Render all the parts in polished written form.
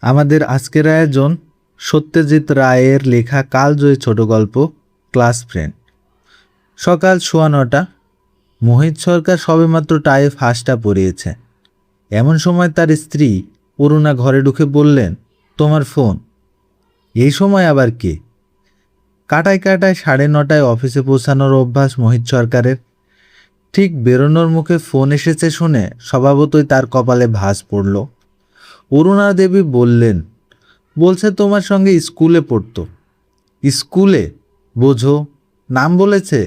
আমাদের আজকের আয়োজন সত্যজিৎ রায়ের লেখা কালজয়ী ছোট গল্প ক্লাস ফ্রেন্ড। সকাল 9:15। মোহিত সরকার সবেমাত্র টায়ে ফাঁসটা পরিয়েছে। এমন সময় তার স্ত্রী অরুণা ঘরে ঢুকে বললেন, তোমার ফোন। এই সময় আবার কে? কাটায় কাটায় 9:30 অফিসে পৌঁছানোর অভ্যাস মোহিত সরকারের। ঠিক বেরোনোর মুখে ফোন এসেছে শুনে স্বভাবতই তার কপালে ভাঁজ পড়ল। অরুণা দেবী বললেন, বলছে তোমার সঙ্গে স্কুলে পড়তো। স্কুলে? বোঝো, নাম বলেছে?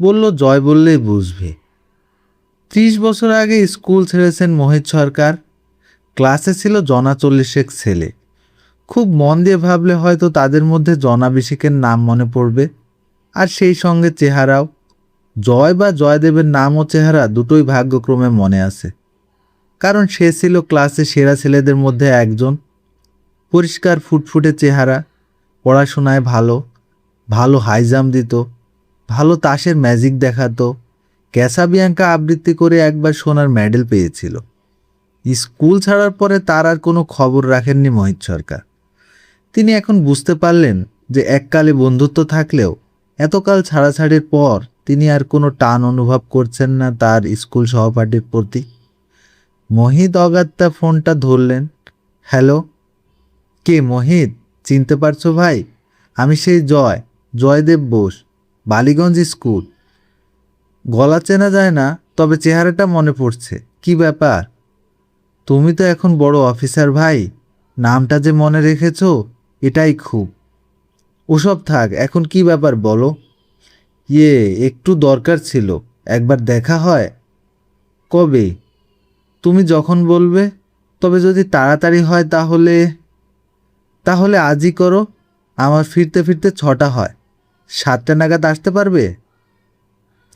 বলল জয় বললেই বুঝবে। 30 বছর আগে স্কুল ছেড়েছেন মোহিত সরকার। ক্লাসে ছিল জনা 40 ছেলে। খুব মন দিয়ে ভাবলে হয়তো তাদের মধ্যে জনাভিষেকের নাম মনে পড়বে, আর সেই সঙ্গে চেহারাও। জয় বা জয়দেবের নাম ও চেহারা দুটোই ভাগ্যক্রমে মনে আছে, কারণ সে ছিল ক্লাসে সেরা ছেলেদের মধ্যে একজন। পরিষ্কার ফুটফুটে চেহারা, পড়াশোনায় ভালো, ভালো হাই জাম্প দিত, ভালো তাসের ম্যাজিক দেখাতো, ক্যাসাবিয়াঙ্কা আবৃত্তি করে একবার সোনার মেডেল পেয়েছিল। স্কুল ছাড়ার পরে তার আর কোনো খবর রাখেননি মোহিত সরকার। তিনি এখন বুঝতে পারলেন যে এককালে বন্ধুত্ব থাকলেও এতকাল ছাড়াছাড়ির পর তিনি আর কোনো টান অনুভব করছেন না তার স্কুল সহপাঠীর প্রতি। মোহিত অগাত্যা ফোনটা ধরলেন। হ্যালো। কে মোহিত? চিনতে পারছো ভাই? আমি সেই জয়দেব বোস, বালিগঞ্জ স্কুল। গলা চেনা যায় না, তবে চেহারাটা মনে পড়ছে। কি ব্যাপার? তুমি তো এখন বড় অফিসার ভাই, নামটা যে মনে রেখেছ এটাই খুব। ওসব থাক, এখন কি ব্যাপার বলো। একটু দরকার ছিল, একবার দেখা হয়? কবে? তুমি যখন বলবে। তবে যদি তাড়াতাড়ি হয় তাহলে আজই করো। আমার ফিরতে ফিরতে 6টা হয়। 7টা নাগাদ আসতে পারবে?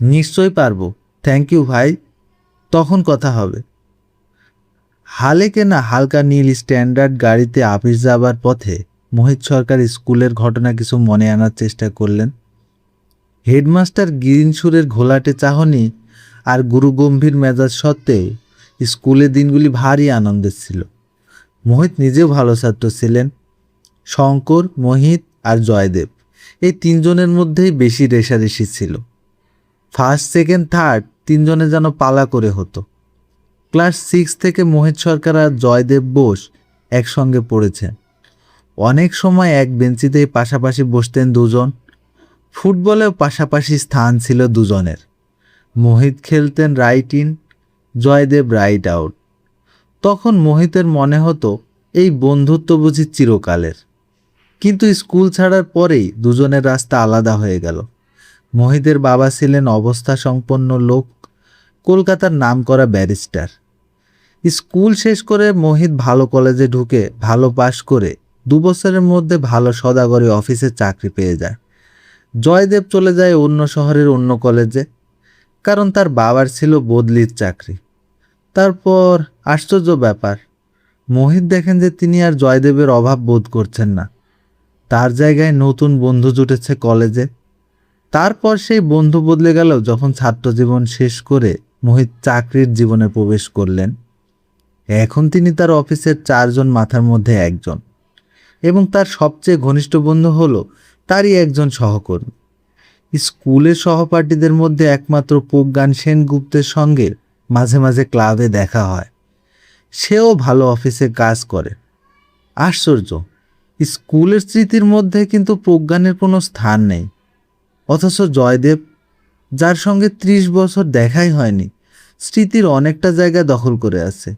নিশ্চয়ই পারবো। থ্যাংক ইউ ভাই, তখন কথা হবে। হালে কেনা হালকা নীল স্ট্যান্ডার্ড গাড়িতে অফিস যাবার পথে মোহিত সরকার স্কুলের ঘটনা কিছু মনে আনার চেষ্টা করলেন। হেডমাস্টার গিরিনসুরের ঘোলাটে চাহনি আর গুরুগম্ভীর মেজাজ সত্ত্বেও স্কুলের দিনগুলি ভারী আনন্দের ছিল। মোহিত নিজেও ভালো ছাত্র ছিলেন। শঙ্কর, মোহিত আর জয়দেব, এই 3জনের মধ্যেই বেশি রেষারেষি ছিল। ফার্স্ট, সেকেন্ড, থার্ড 3জনে যেন পালা করে হতো। ক্লাস 6 থেকে মোহিত সরকার আর জয়দেব বোস একসঙ্গে পড়েছেন। অনেক সময় এক বেঞ্চিতেই পাশাপাশি বসতেন দুজন। ফুটবলেও পাশাপাশি স্থান ছিল দুজনের। মোহিত খেলতেন right in, Joydeb right out. তখন মোহিতের মনে হতো এই বন্ধুত্ব বুঝি চিরকালের। কিন্তু স্কুল ছাড়ার পরেই দুজনের রাস্তা আলাদা হয়ে গেল। মোহিতের বাবা ছিলেন অবস্থা সম্পন্ন লোক, কলকাতার নামকরা ব্যারিস্টার। স্কুল শেষ করে মোহিত ভালো কলেজে ঢুকে ভালো পাশ করে 2 বছরের মধ্যে ভালো সদাগরি অফিসে চাকরি পেয়ে যায়। জয়দেব চলে যায় অন্য শহরের অন্য কলেজে, কারণ তার বাবার ছিল বদলির চাকরি। তারপর আশ্চর্য ব্যাপার, মোহিত দেখেন যে তিনি আর জয়দেবের অভাব বোধ করছেন না। তার জায়গায় নতুন বন্ধু জুটেছে কলেজে। তারপর সেই বন্ধু বদলে গেল যখন ছাত্রজীবন শেষ করে মোহিত চাকরির জীবনে প্রবেশ করলেন। এখন তিনি তার অফিসের 4জন মাথার মধ্যে একজন, এবং তার সবচেয়ে ঘনিষ্ঠ বন্ধু হলো তারই একজন সহকর্মী। স্কুলের সহপাঠীদের মধ্যে একমাত্র প্রজ্ঞান সেনগুপ্তের সঙ্গে মাঝে মাঝে ক্লাবে দেখা হয়। সেও ভালো অফিসে কাজ করে। আশ্চর্য, স্কুলের স্মৃতির মধ্যে কিন্তু প্রজ্ঞানের কোনো স্থান নেই। অথচ জয়দেব, যার সঙ্গে 30 বছর দেখাই হয়নি, স্মৃতির অনেকটা জায়গা দখল করে আছে।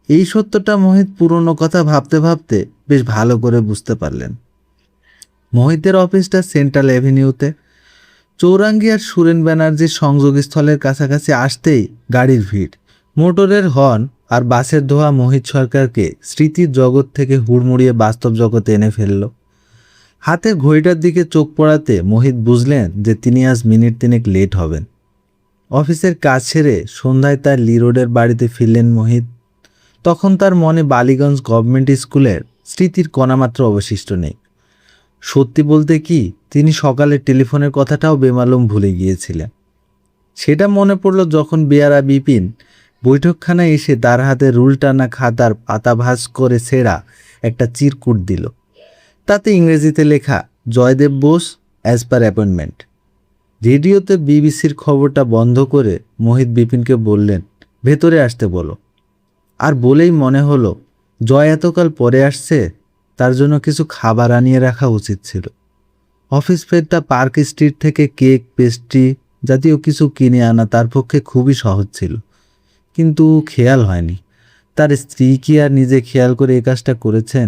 এই সত্যটা মোহিত পুরনো কথা ভাবতে ভাবতে বেশ ভালো করে বুঝতে পারলেন। মোহিতের অফিসটা সেন্ট্রাল অ্যাভিনিউতে। চৌরাঙ্গি আর সুরেন ব্যানার্জির সংযোগস্থলের কাছাকাছি আসতেই গাড়ির ভিড়, মোটরের হর্ন আর বাসের ধোঁয়া মোহিত সরকারকে স্মৃতির জগৎ থেকে হুড়মুড়িয়ে বাস্তব জগতে এনে ফেলল। হাতের ঘড়িটার দিকে চোখ পড়াতে মোহিত বুঝলেন যে তিনি আজ মিনিট 3 লেট হবেন। অফিসের কাজ সেরে সন্ধ্যায় তার লি রোডের বাড়িতে ফিরলেন মোহিত। তখন তার মনে বালিগঞ্জ গভর্নমেন্ট স্কুলের স্মৃতির কণামাত্র অবশিষ্ট নেই। সত্যি বলতে কি, তিনি সকালে টেলিফোনের কথাটাও বেমালুম ভুলে গিয়েছিলেন। সেটা মনে পড়ল যখন বেয়ারা বিপিন বৈঠকখানায় এসে তার হাতে রুল টানা খাতার পাতা ভাঁজ করে ছেঁড়া একটা চিরকুট দিল। তাতে ইংরেজিতে লেখা, Joydeb Bose as per appointment. রেডিওতে বিবিসির খবরটা বন্ধ করে মোহিত বিপিনকে বললেন, ভেতরে আসতে বলো। আর বলেই মনে হলো, জয় এতকাল পরে আসছে, তার জন্য কিছু খাবার আনিয়ে রাখা উচিত ছিল। অফিস ফেরটা পার্ক স্ট্রিট থেকে কেক, পেস্ট্রি জাতীয় কিছু কিনে আনা তার পক্ষে খুবই সহজ ছিল, কিন্তু খেয়াল হয়নি। তার স্ত্রী কি আর নিজে খেয়াল করে এই কাজটা করেছেন?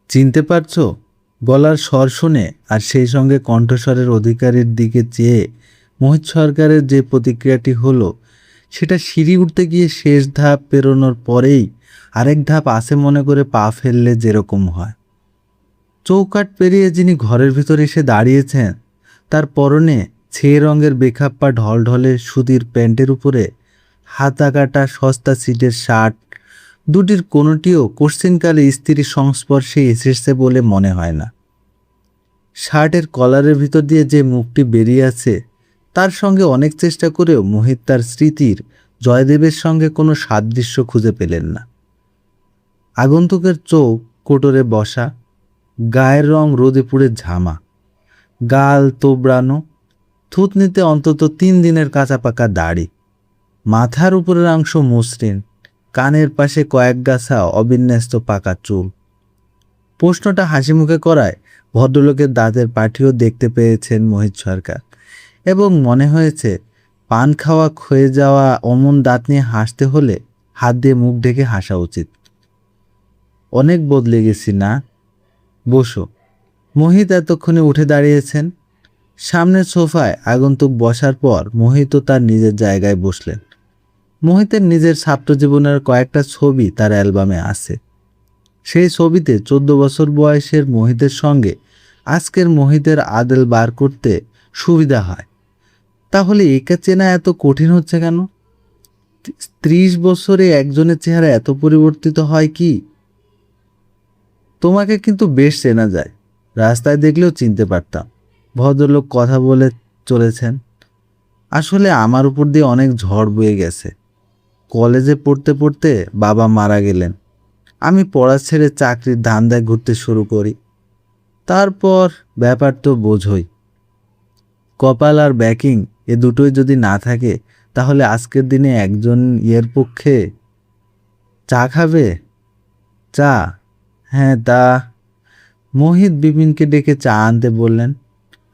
চিনতে পারছো? গলার স্বর শুনে আর সেই সঙ্গে কণ্ঠস্বরের অধিকারীর দিকে চেয়ে মোহিত সরকারের যে প্রতিক্রিয়াটি হলো, সেটা সিঁড়ি উঠতে গিয়ে শেষ ধাপ পেরোনোর পরেই আরেক ধাপ আছে মনে করে পা ফেললে যেরকম হয়। চৌকাঠ পেরিয়ে যিনি ঘরের ভিতরে এসে দাঁড়িয়েছেন, তার পরনে ছেয়ে রঙের বেখাপ্পা ঢলঢলে সুতির প্যান্টের উপরে হাতা কাটা সস্তা সিটের শার্ট, দুটির কোনোটিও কোশ্চিনকালে স্ত্রীর সংস্পর্শে এসেছে বলে মনে হয় না। শার্টের কলারের ভিতর দিয়ে যে মুখটি বেরিয়ে আছে, তার সঙ্গে অনেক চেষ্টা করেও মোহিত তার স্মৃতির জয়দেবের সঙ্গে কোনো সাদৃশ্য খুঁজে পেলেন না। আগন্তুকের চোখ কোটরে বসা, গায়ের রং রোদে পুড়ে ঝামা, গাল তোবড়ানো, থুতনিতে অন্তত 3 দিনের কাঁচা পাকা দাড়ি, মাথার উপরের অংশ মসৃণ, কানের পাশে কয়েক গাছা অবিন্যস্ত পাকা চুল। প্রশ্নটা হাসি মুখে করায় ভদ্রলোকের দাঁতের পাটিও দেখতে পেয়েছেন মোহিত সরকার, এবং মনে হয়েছে পান খাওয়া ক্ষয়ে যাওয়া অমন দাঁত নিয়ে হাসতে হলে হাত দিয়ে মুখ ঢেকে হাসা উচিত। অনেক বদলে গেছি না? বসো। মোহিত এতক্ষণে উঠে দাঁড়িয়েছেন। সামনের সোফায় আগন্তুক বসার পর মোহিতও তার নিজের জায়গায় বসলেন। মোহিতের নিজের ছাত্র জীবনের কয়েকটা ছবি তার অ্যালবামে আছে। সেই ছবিতে 14 বছর বয়সের মোহিতের সঙ্গে আজকের মোহিতের আদল বার করতে সুবিধা হয়। তাহলে একে চেনা এত কঠিন হচ্ছে কেন? 30 বছরে একজনের চেহারা এত পরিবর্তিত হয় কি? তোমাকে কিন্তু বেশ চেনা যায়, রাস্তায় দেখলেও চিনতে পারতাম। ভদ্রলোক কথা বলে চলেছেন। আসলে আমার উপর দিয়ে অনেক ঝড় বয়ে গেছে। কলেজে পড়তে পড়তে বাবা মারা গেলেন। আমি পড়া ছেড়ে চাকরির ধান্দায় ঘুরতে শুরু করি। তারপর ব্যাপার তো বোঝই। কপাল আর ব্যাকিং এ দুটোই যদি না থাকে, তাহলে আজকের দিনে একজন ইয়ের পক্ষে। চা খাবে? চা? হ্যাঁ, তা। মোহিত বিপিনকে ডেকে চা আনতে বললেন,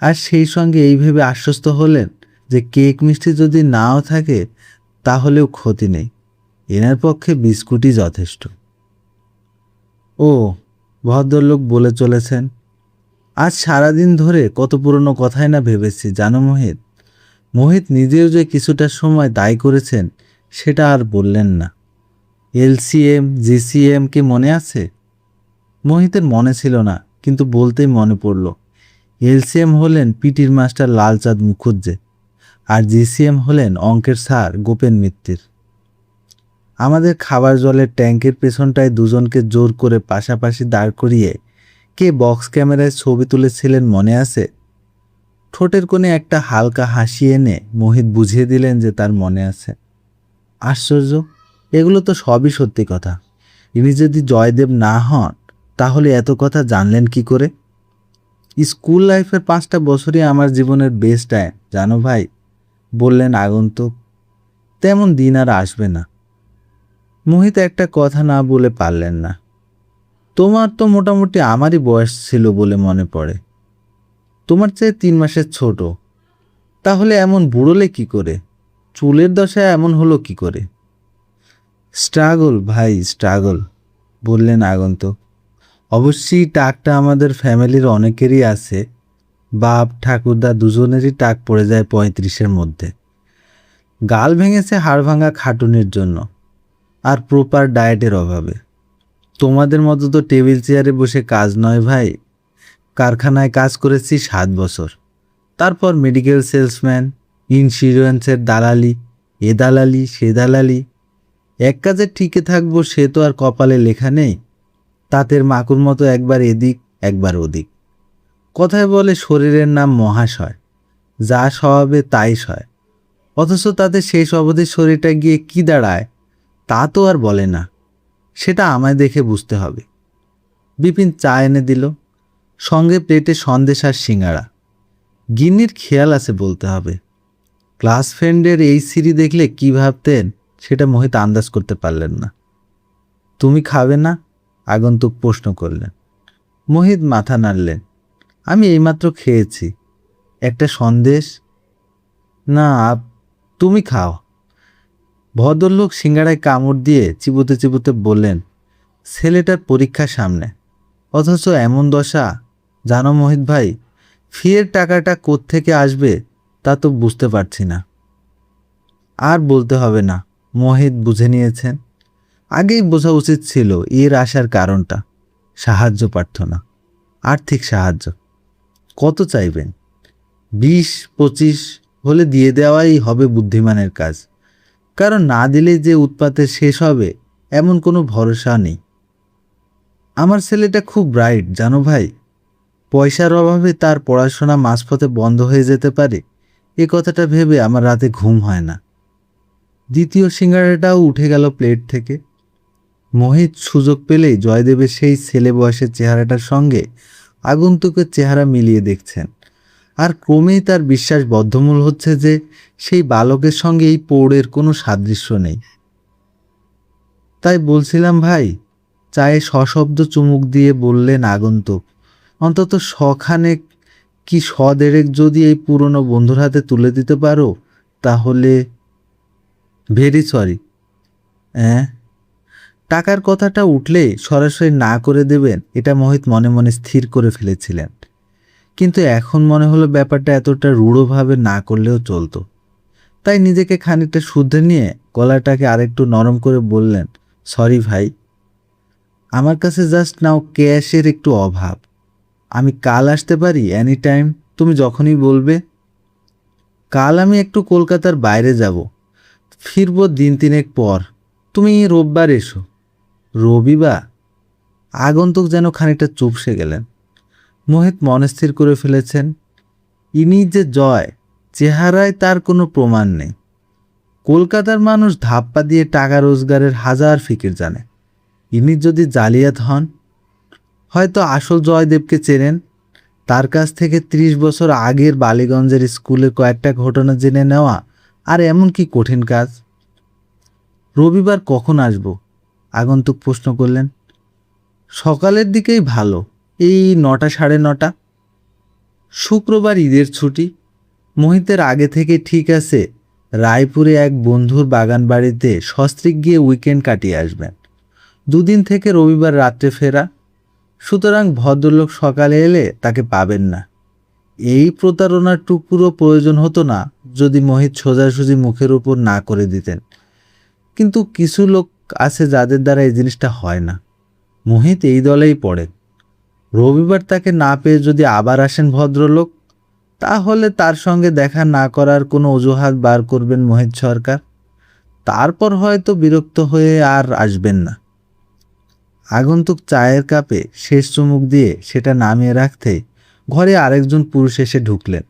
আর সেই সঙ্গে এই ভেবে আশ্বস্ত হলেন যে কেক মিষ্টি যদি নাও থাকে তাহলেও ক্ষতি নেই, এনার পক্ষে বিস্কুটই যথেষ্ট। ও, ভদ্রলোক বলে চলেছেন, আজ সারাদিন ধরে কত পুরনো কথাই না ভেবেছি জানো মোহিত। মোহিত নিজেও যে কিছুটা সময় দায়ী করেছেন সেটা আর বললেন না। LCM GCM কি মনে আছে? মোহিতের মনে ছিল না, কিন্তু বলতেই মনে পড়ল। LCM হলেন পিটির মাস্টার লালচাঁদ মুখুজ্জে, আর GCM হলেন অঙ্কের স্যার গোপেন মিত্তির। আমাদের খাবার জলের ট্যাঙ্কের পেছনটায় দুজনকে জোর করে পাশাপাশি দাঁড় করিয়ে কে বক্স ক্যামেরায় ছবি তুলেছিলেন মনে আছে? ঠোঁটের কোণে একটা হালকা হাসি এনে মোহিত বুঝিয়ে দিলেন যে তার মনে আছে। আশ্চর্য, এগুলো তো সবই সত্যি কথা। ইনি যদি জয়দেব না হন তাহলে এত কথা জানলেন কি করে? স্কুল লাইফের 5টা বছরই আমার জীবনের বেস্ট টাইম জানো ভাই, বললেন আগন্তুক। তেমন দিন আর আসবে না। মোহিত একটা কথা না বলে পারলেন না। তোমার তো মোটামুটি আমারই বয়স ছিল বলে মনে পড়ে। তোমার চেয়ে 3 মাসের ছোট। তাহলে এমন বুড়োলে কি করে? চুলের দশায় এমন হলো কি করে? স্ট্রাগল ভাই, স্ট্রাগল, বললেন আগন্তুক। অবশ্যই টাকটা আমাদের ফ্যামিলির অনেকেরই আছে। বাপ ঠাকুরদা দুজনেরই টাক পড়ে যায় 35-এর মধ্যে। গাল ভেঙেছে হাড় ভাঙা খাটুনির জন্য আর প্রপার ডায়েটের অভাবে। তোমাদের মতো তো টেবিল চেয়ারে বসে কাজ নয় ভাই। কারখানায় কাজ করেছি 7 বছর, তারপর মেডিকেল সেলসম্যান, ইন্স্যুরেন্সের দালালি, এ দালালি সে দালালি। এক কাজে টিকে থাকবো সে তো আর কপালে লেখা নেই। তাঁতের মাকুর মতো একবার এদিক একবার ওদিক। কথায় বলে শরীরের নাম মহাশয়, যা স্বভাবে তাই সয়। অথচ তাতে শেষ অবধি শরীরটা গিয়ে কি দাঁড়ায় তা তো আর বলে না, সেটা আমায় দেখে বুঝতে হবে। বিপিন চা এনে দিল, সঙ্গে প্লেটে সন্দেশ আর সিঙ্গাড়া। গিন্নির খেয়াল আছে বলতে হবে। ক্লাস ফ্রেন্ডের এই সিঁড়ি দেখলে কি ভাবতেন সেটা মোহিত আন্দাজ করতে পারলেন না। তুমি খাবে না? আগন্তুক প্রশ্ন করলেন। মোহিত মাথা নাড়লেন। আমি এইমাত্র খেয়েছি, একটা সন্দেশ। না, তুমি খাও। ভদ্রলোক সিঙ্গাড়ায় কামড় দিয়ে চিবোতে চিবোতে বললেন, ছেলেটার পরীক্ষা সামনে, অথচ এমন দশা। জানো মোহিত ভাই, ফিয়ের টাকাটা কোত্থেকে আসবে তা তো বুঝতে পারছি না। আর বলতে হবে না, মোহিত বুঝে নিয়েছেন। আগেই বোঝা উচিত ছিল এর আসার কারণটা। সাহায্য প্রার্থনা, আর্থিক সাহায্য। কত চাইবেন? 20-25 হলে দিয়ে দেওয়াই হবে বুদ্ধিমানের কাজ। কারণ না দিলে যে উৎপাতে শেষ হবে এমন কোনো ভরসা নেই। আমার ছেলেটা খুব ব্রাইট জানো ভাই, পয়সার অভাবে তার পড়াশোনা মাঝপথে বন্ধ হয়ে যেতে পারে, এ কথাটা ভেবে আমার রাতে ঘুম হয় না। দ্বিতীয় সিঙ্গাড়াটাও উঠে গেল প্লেট থেকে। মোহিত সুযোগ পেলেই জয়দেবের সেই ছেলে বয়সের চেহারাটার সঙ্গে আগন্তুকের চেহারা মিলিয়ে দেখছেন, আর ক্রমেই তার বিশ্বাস বদ্ধমূল হচ্ছে যে সেই বালকের সঙ্গে এই পৌড়ের কোনো সাদৃশ্য নেই। তাই বলছিলাম ভাই, চায়ে সশব্দ চুমুক দিয়ে বললেন আগন্তুক, অন্তত শখানেক কি শদেরেক যদি এই পুরনো বন্ধুর হাতে তুলে দিতে পারো তাহলে। Very sorry. হ্যাঁ, টাকার কথাটা উঠলে সরাসরি না করে দেবেন এটা মোহিত মনে মনে স্থির করে ফেলেছিলেন, কিন্তু এখন মনে হলো ব্যাপারটা এতটা রূঢ়ভাবে না করলেও চলতো। তাই নিজেকে খানিকটা শুধরে নিয়ে গলাটাকে আরেকটু নরম করে বললেন, সরি ভাই, আমার কাছে জাস্ট নাও ক্যাশের একটু অভাব। আমি কাল আসতে পারি এনি টাইম, তুমি যখনই বলবে। কাল আমি একটু কলকাতার বাইরে যাব, ফিরবো 2-3 পর। তুমি রোববার এসো। রবিবার? আগন্তুক যেন খানিকটা চুপসে গেলেন। মোহিত মনস্থির করে ফেলেছেন, ইনি যে জয়, চেহারায় তার কোনো প্রমাণ নেই। কলকাতার মানুষ ধাপ্পা দিয়ে টাকা রোজগারের হাজার ফিকির জানে। ইনি যদি জালিয়াত হন, হয়তো আসল জয়দেবকে চেনেন। তার কাছ থেকে 30 বছর আগের বালিগঞ্জের স্কুলের কয়েকটা ঘটনা জেনে নেওয়া আর এমন কি কঠিন কাজ। রবিবার কখন আসব? আগন্তুক প্রশ্ন করলেন। সকালের দিকেই ভালো, এই 9-9:30। শুক্রবার ঈদের ছুটি। মোহিতের আগে থেকে ঠিক আছে রায়পুরে এক বন্ধুর বাগান বাড়িতে সস্ত্রীক গিয়ে উইকেন্ড কাটিয়ে আসবেন। 2 দিন থেকে রবিবার রাত্রে ফেরা, সুতরাং ভদ্রলোক সকালে এলে তাকে পাবেন না। এই প্রতারণার টুকরো প্রয়োজন হতো না যদি মোহিত সোজাসুজি মুখের উপর না করে দিতেন, কিন্তু কিছু লোক আছে যাদের দ্বারা এই জিনিসটা হয় না। মোহিত এই দলেই পড়ে। রবিবার তাকে না পেয়ে যদি আবার আসেন ভদ্রলোক, তাহলে তার সঙ্গে দেখা না করার কোনো অজুহাত বার করবেন মোহিত সরকার। তারপর হয়তো বিরক্ত হয়ে আর আসবেন না। আগন্তুক চায়ের কাপে শেষ চুমুক দিয়ে সেটা নামিয়ে রাখতে ঘরে আরেকজন পুরুষ এসে ঢুকলেন।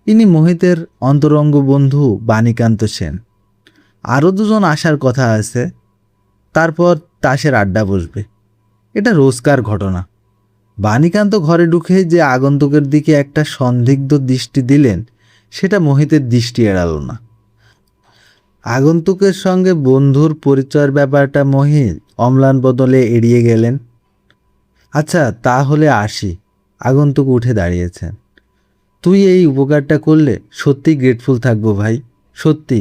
ইনি মোহিতের অন্তরঙ্গ বন্ধু বাণীকান্ত সেন। আরও 2 জন আসার কথা আছে, তারপর তাসের আড্ডা বসবে। এটা রোজকার ঘটনা। বাণীকান্ত ঘরে ঢুকে যে আগন্তুকের দিকে একটা সন্দিগ্ধ দৃষ্টি দিলেন, সেটা মোহিতের দৃষ্টি এড়াল না। আগন্তুকের সঙ্গে বন্ধুর পরিচয়ের ব্যাপারটা মোহিত অম্লান বদলে এড়িয়ে গেলেন। আচ্ছা তাহলে আসি। আগন্তুক উঠে দাঁড়িয়েছেন। তুই এই উপকারটা করলে সত্যি গ্রেটফুল থাকবো ভাই, সত্যি।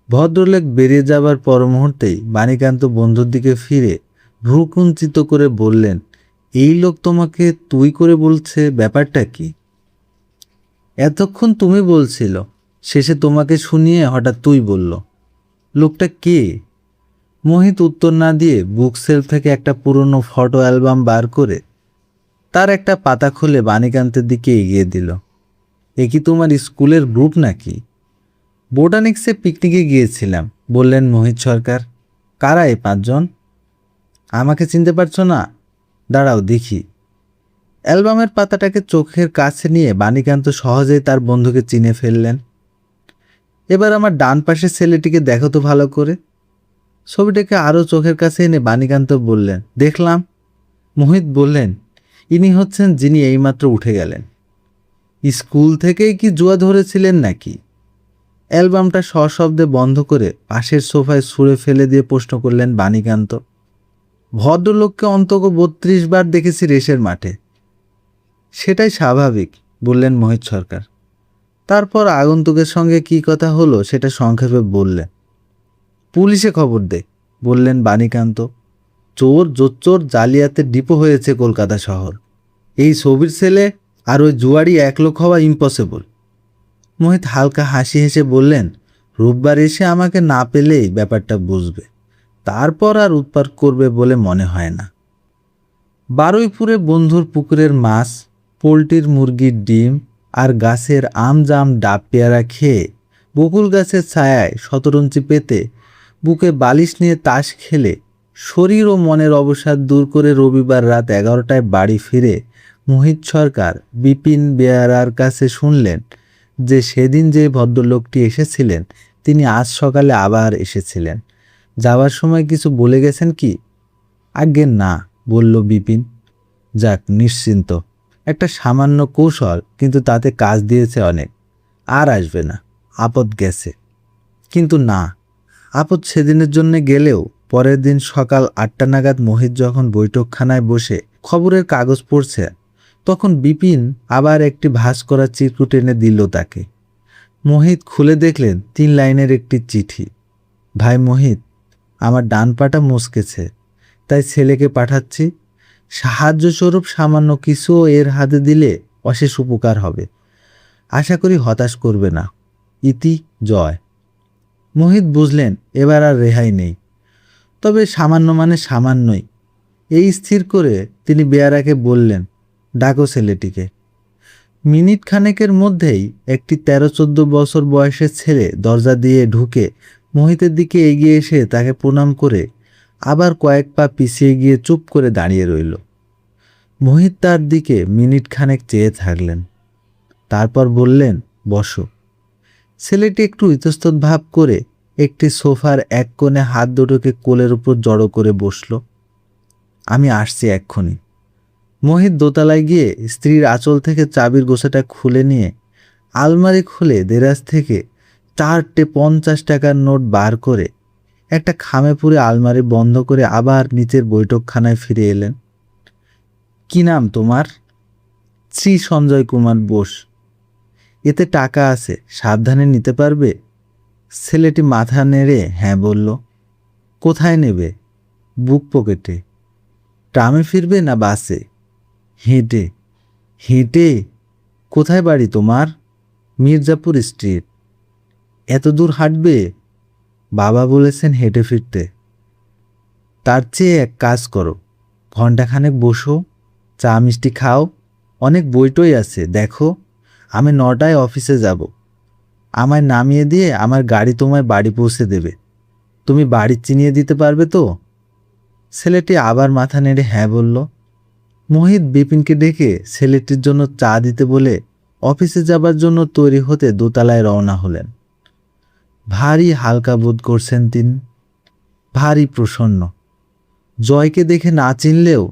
ভদ্রলোক বেরিয়ে যাবার পর মুহূর্তেই বাণীকান্ত বন্ধুর দিকে ফিরে ভ্রুকুঞ্চিত করে বললেন, এই লোক তোমাকে তুই করে বলছে, ব্যাপারটা কি? এতক্ষণ তুমি বলছিল, শেষে তোমাকে শুনিয়ে হঠাৎ তুই বলল। লোকটা কে? মোহিত উত্তর না দিয়ে বুক সেলফ থেকে একটা পুরনো ফটো অ্যালবাম বার করে তার একটা পাতা খুলে বাণীকান্তের দিকে এগিয়ে দিল। এ কি তোমার স্কুলের গ্রুপ নাকি? বোটানিক্সে পিকনিকে গিয়েছিলাম, বললেন মোহিত সরকার। কারা এই 5 জন? আমাকে চিনতে পারছো না? দাঁড়াও দেখি। অ্যালবামের পাতাটাকে চোখের কাছে নিয়ে বাণীকান্ত সহজেই তার বন্ধুকে চিনে ফেললেন। এবার আমার ডান পাশের ছেলেটিকে দেখো তো ভালো করে। ছবিটাকে আরও চোখের কাছে এনে বাণীকান্ত বললেন, দেখলাম। মোহিত বললেন, ইনি হচ্ছেন যিনি এইমাত্র উঠে গেলেন। স্কুল থেকেই কি জুয়া ধরেছিলেন নাকি? অ্যালবামটা সশব্দে বন্ধ করে পাশের সোফায় ছুঁড়ে ফেলে দিয়ে প্রশ্ন করলেন বাণীকান্ত। ভদ্রলোককে অন্তত 32 বার দেখেছি রেসের মাঠে। সেটাই স্বাভাবিক, বললেন মোহিত সরকার। তারপর আগন্তুকের সঙ্গে কি কথা হলো সেটা সংক্ষেপে বললেন। পুলিশে খবর দে, বললেন বাণীকান্ত। চোর জোচ্চোর জালিয়াতের ডিপো হয়েছে কলকাতা শহর। এই ছবির ছেলে আর ওই জুয়ারি এক লোক হওয়া ইম্পসিবল। মোহিত হালকা হাসি হেসে বললেন, রোববার এসে আমাকে না পেলেই ব্যাপারটা বুঝবে, তারপর আর উৎপাত করবে বলে মনে হয় না। বারুইপুরে বন্ধুর পুকুরের মাছ, পোলট্রির মুরগির ডিম আর গাছের আম জাম ডাব পেয়ারা খেয়ে বকুল গাছের ছায়ায় শতরঞ্চি পেতে বুকে বালিশ নিয়ে তাস খেলে শরীর ও মনের অবসাদ দূর করে রবিবার রাত 11টায় বাড়ি ফিরে মোহিত সরকার বিপিন বেয়ারার কাছে শুনলেন যে সেদিন যে ভদ্রলোকটি এসেছিলেন তিনি আজ সকালে আবার এসেছিলেন। যাওয়ার সময় কিছু বলে গেছেন কি? আজ্ঞে না, বলল বিপিন। যাক, নিশ্চিন্ত। একটা সামান্য কৌশল, কিন্তু তাতে কাজ দিয়েছে অনেক। আর আসবে না, আপদ গেছে। কিন্তু না, আপদ সেদিনের জন্য গেলেও পরের দিন সকাল 8টা নাগাদ মোহিত যখন বৈঠকখানায় বসে খবরের কাগজ পড়ছে, তখন বিপিন আবার একটি ভাঁজ করা চিরকুট এনে দিল তাকে। মোহিত খুলে দেখলেন 3 লাইনের একটি চিঠি। ভাই মোহিত, আমার ডান পাটা মচকেছে, তাই ছেলেকে পাঠাচ্ছি। সাহায্যস্বরূপ সামান্য কিছু এর হাতে দিলে অশেষ উপকার হবে। আশা করি হতাশ করবে না। ইতি জয়। মোহিত বুঝলেন এবার আর রেহাই নেই। তবে সামান্য মানে সামান্যই। এই স্থির করে তিনি বেয়ারাকে বললেন, ডাকো ছেলেটিকে। মিনিট খানেকের মধ্যেই একটি 13-14 বছর বয়সের ছেলে দরজা দিয়ে ঢুকে মোহিতের দিকে এগিয়ে এসে তাকে প্রণাম করে আবার কয়েক পা পিছিয়ে গিয়ে চুপ করে দাঁড়িয়ে রইল। মোহিত তার দিকে মিনিট খানেক চেয়ে থাকলেন, তারপর বললেন, বসো। ছেলেটি একটু ইতস্তত ভাব করে একটি সোফার এক কোণে হাত দুটোকে কোলের উপর জড়ো করে বসল। আমি আসছি এক্ষুনি। মোহিত দোতলায় গিয়ে স্ত্রীর আঁচল থেকে চাবির গোছাটা খুলে নিয়ে আলমারি খুলে দেরাজ থেকে 4টে 50 টাকার নোট বার করে একটা খামে পুরে আলমারি বন্ধ করে আবার নিচের বৈঠকখানায় ফিরে এলেন। কি নাম তোমার? শ্রী সঞ্জয় কুমার বোস। এতে টাকা আছে, সাবধানে নিতে পারবে? ছেলেটি মাথা নেড়ে হ্যাঁ বলল। কোথায় নেবে? বুক পকেটে। ট্রামে ফিরবে না বাসে? হেঁটে। হেঁটে? কোথায় বাড়ি তোমার? মির্জাপুর স্ট্রিট। এত দূর হাঁটবে? বাবা বলেছেন হেঁটে ফিরতে। তার চেয়ে এক কাজ করো, ঘণ্টাখানেক বসো, চা মিষ্টি খাও, অনেক বইটই আছে দেখো। আমি 9টায় অফিসে যাব। আমায় নামিয়ে দিয়ে আমার গাড়ি তোমায় বাড়ি পৌঁছে দেবে। তুমি বাড়ি চিনিয়ে দিতে পারবে তো? ছেলেটি আবার মাথা নেড়ে হ্যাঁ বলল। মোহিত বিপিনকে ডেকে ছেলেটির জন্য চা দিতে বলে অফিসে যাবার জন্য তৈরি হতে দোতলায় রওনা হলেন। ভারী হালকা বোধ করছেন তিনি, ভারী প্রসন্ন। জয়কে দেখে না চিনলেও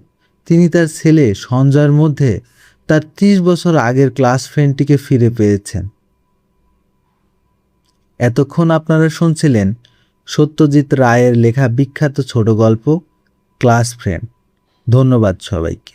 তিনি তার ছেলে সঞ্জয়ের মধ্যে তার 30 বছর আগের ক্লাস ফ্রেন্ডটিকে ফিরে পেয়েছেন। এতক্ষণ আপনারা শুনছিলেন সত্যজিৎ রায়ের লেখা বিখ্যাত ছোট গল্প ক্লাস ফ্রেন্ড। ধন্যবাদ সবাইকে।